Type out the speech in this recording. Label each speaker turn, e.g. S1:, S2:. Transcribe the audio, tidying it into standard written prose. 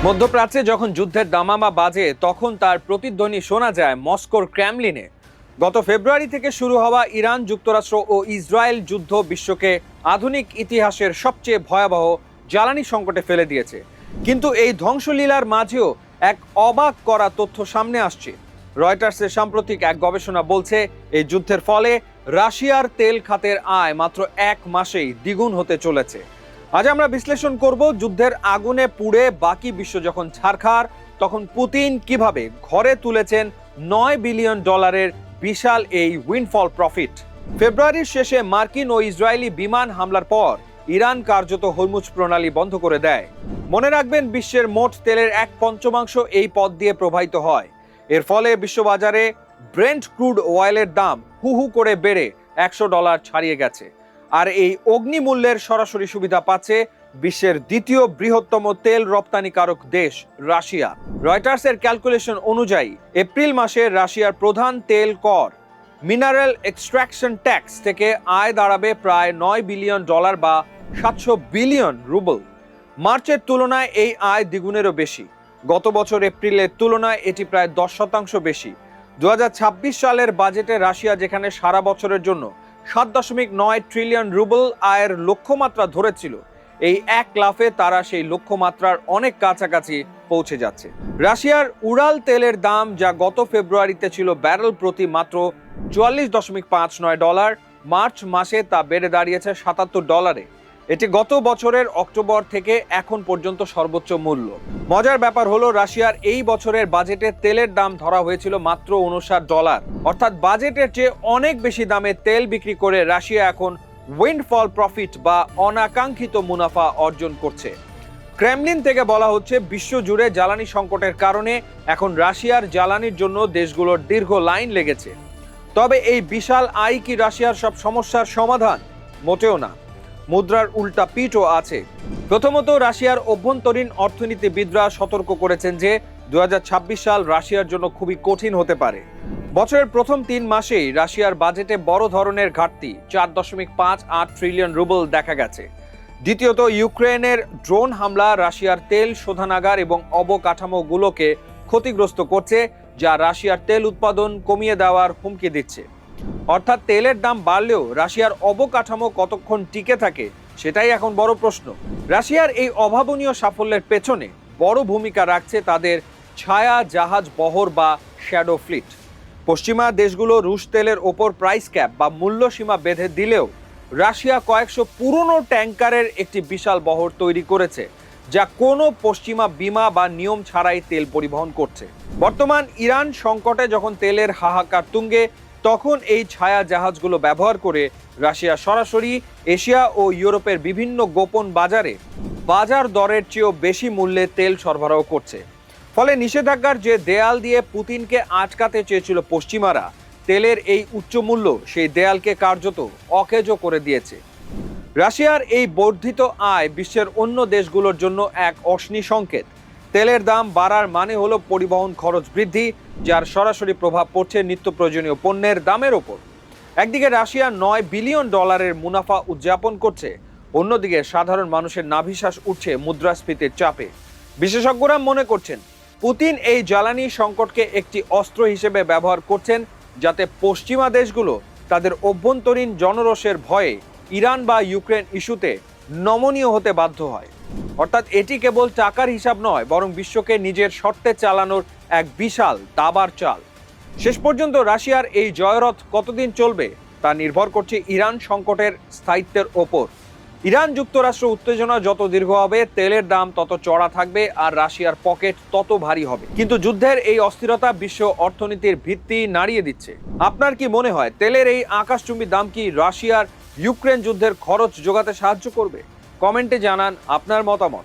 S1: মধ্যপ্রাচ্যে যখন যুদ্ধের দামামা বাজে তখন তার প্রতিধ্বনি শোনা যায় মস্কোর ক্রেমলিনে। গত ফেব্রুয়ারি থেকে শুরু হওয়া ইরান যুক্তরাষ্ট্র ও ইসরায়েল যুদ্ধ বিশ্বকে আধুনিক ইতিহাসের সবচেয়ে ভয়াবহ জ্বালানি সংকটে ফেলে দিয়েছে। কিন্তু এই ধ্বংসলীলার মাঝেও এক অবাক করা তথ্য সামনে আসছে। রয়টার্সের সাম্প্রতিক এক গবেষণা বলছে এই যুদ্ধের ফলে রাশিয়ার তেল খাতের আয় মাত্র এক মাসেই দ্বিগুণ হতে চলেছে। আজ আমরা বিশ্লেষণ করব যুদ্ধের আগুনে পুড়ে বাকি বিশ্ব যখন ছারখার, তখন পুতিন কিভাবে ঘরে তুলেছেন $9 বিলিয়ন বিশাল এই উইন্ডফল প্রফিট। ফেব্রুয়ারির শেষে মার্কিন ও ইসরায়েলি বিমান হামলার পর ইরান কার্যত হরমুজ প্রণালী বন্ধ করে দেয়। মনে রাখবেন, বিশ্বের মোট তেলের 1/5 এই পথ দিয়ে প্রবাহিত হয়। এর ফলে বিশ্ববাজারে ব্রেন্ট ক্রুড অয়েলের দাম হু হু করে বেড়ে $100 ছাড়িয়ে গেছে। আর এই অগ্নিমূল্যের সরাসরি সুবিধা পাচ্ছে বিশ্বের দ্বিতীয় বৃহত্তম তেল রপ্তানিকারক দেশ রাশিয়া। রয়টার্সের ক্যালকুলেশন অনুযায়ী এপ্রিল মাসে রাশিয়ার প্রধান তেল কর মিনারেল এক্সট্রাকশন ট্যাক্স থেকে আয় দাঁড়াবে প্রায় $9 বিলিয়ন বা 700 বিলিয়ন রুবল। মার্চের তুলনায় এই আয় দ্বিগুণেরও বেশি। গত বছর এপ্রিলের তুলনায় এটি প্রায় 10% বেশি। 2026 সালের বাজেটে রাশিয়া যেখানে সারা বছরের জন্য 7.9 ট্রিলিয়ন রুবল আয়ের লক্ষ্যমাত্রা ধরেছিল, এই এক লাফে তারা সেই লক্ষ্যমাত্রার অনেক কাছাকাছি পৌঁছে যাচ্ছে। রাশিয়ার উরাল তেলের দাম, যা গত ফেব্রুয়ারিতে ছিল ব্যারেল প্রতি মাত্র $44.59, মার্চ মাসে তা বেড়ে দাঁড়িয়েছে $77। এটি গত বছরের অক্টোবর থেকে এখন পর্যন্ত সর্বোচ্চ মূল্য। মজার ব্যাপার হলো, রাশিয়ার এই বছরের বাজেটে তেলের দাম ধরা হয়েছিল মাত্র $59, অর্থাৎ বাজেটের চেয়ে অনেক বেশি দামে তেল বিক্রি করে রাশিয়া এখন উইন্ডফল প্রফিট বা অনাকাঙ্ক্ষিত মুনাফা অর্জন করছে। ক্রেমলিন থেকে বলা হচ্ছে, বিশ্বজুড়ে জ্বালানি সংকটের কারণে এখন রাশিয়ার জ্বালানির জন্য দেশগুলোর দীর্ঘ লাইন লেগেছে। তবে এই বিশাল আয় কি রাশিয়ার সব সমস্যার সমাধান? মোটেও না, মুদ্রার উল্টা পিঠও আছে। প্রথমত, রাশিয়ার অভ্যন্তরীণ অর্থনীতিবিদরা সতর্ক করেছেন যে 2026 সাল রাশিয়ার জন্য খুবই কঠিন হতে পারে। বছরের প্রথম 3 মাসেই রাশিয়ার বাজেটে বড় ধরনের ঘাটতি $4.58 ট্রিলিয়ন রুবল দেখা গেছে। দ্বিতীয়ত, ইউক্রেনের ড্রোন হামলা রাশিয়ার তেল শোধনাগার এবং অবকাঠামোগুলোকে ক্ষতিগ্রস্ত করছে, যা রাশিয়ার তেল উৎপাদন কমিয়ে দেওয়ার হুমকি দিচ্ছে। অর্থাৎ তেলের দাম বাড়লেও রাশিয়ার অবকাঠামো কতক্ষণ টিকে থাকে সেটাই এখন বড় প্রশ্ন। রাশিয়ার এই অভাবনীয় সাফল্যের পেছনে বড় ভূমিকা রাখছে তাদের ছায়া জাহাজ বহর বা শ্যাডো ফ্লিট। পশ্চিমা দেশগুলো রুশ তেলের ওপর প্রাইস ক্যাপ বা মূল্যসীমা বেঁধে দিলেও রাশিয়া কয়েকশো পুরনো ট্যাঙ্কারের একটি বিশাল বহর তৈরি করেছে, যা কোনো পশ্চিমা বীমা বা নিয়ম ছাড়াই তেল পরিবহন করছে। বর্তমান ইরান সংকটে যখন তেলের হাহাকার তুঙ্গে, তখন এই ছায়া জাহাজগুলো ব্যবহার করে রাশিয়া সরাসরি এশিয়া ও ইউরোপের বিভিন্ন গোপন বাজারে বাজার দরের চেয়েও বেশি মূল্যে তেল সরবরাহ করছে। ফলে নিষেধাজ্ঞার যে দেয়াল দিয়ে পুতিনকে আটকাতে চেয়েছিল পশ্চিমারা, তেলের এই উচ্চ মূল্য সেই দেয়ালকে কার্যত অকেজো করে দিয়েছে। রাশিয়ার এই বর্ধিত আয় বিশ্বের অন্য দেশগুলোর জন্য এক অশনি সংকেত। তেলের দাম বাড়ার মানে হলো পরিবহন খরচ বৃদ্ধি, যার সরাসরি প্রভাব পড়ছে নিত্য প্রয়োজনীয় পণ্যের দামের ওপর। একদিকে রাশিয়া $9 বিলিয়ন মুনাফা উদযাপন করছে, অন্যদিকে সাধারণ মানুষের নাভিশ্বাস উঠছে মুদ্রাস্ফীতির চাপে। বিশেষজ্ঞরা মনে করছেন, পুতিন এই জ্বালানি সংকটকে একটি অস্ত্র হিসেবে ব্যবহার করছেন, যাতে পশ্চিমা দেশগুলো তাদের অভ্যন্তরীণ জনরোষের ভয়ে ইরান বা ইউক্রেন ইস্যুতে নমনীয় হতে বাধ্য হয়। অর্থাৎ এটি কেবল টাকার হিসাব নয়, বরং বিশ্বকে নিজের শর্তে চালানোর এক বিশাল দাবার চাল। শেষ পর্যন্ত রাশিয়ার এই জয়রথ কতদিন চলবে তা নির্ভর করছে ইরান সংকটের স্থায়িত্বের ওপর। ইরান যুক্তরাষ্ট্র উত্তেজনা যত দীর্ঘ হবে, তেলের দাম তত চড়া থাকবে আর রাশিয়ার পকেট তত ভারী হবে। কিন্তু যুদ্ধের এই অস্থিরতা বিশ্ব অর্থনীতির ভিত্তি নাড়িয়ে দিচ্ছে। আপনার কি মনে হয়, তেলের এই আকাশচুম্বী দাম কি রাশিয়ার ইউক্রেন যুদ্ধের খরচ যোগাতে সাহায্য করবে? কমেন্টে জানান আপনার মতামত।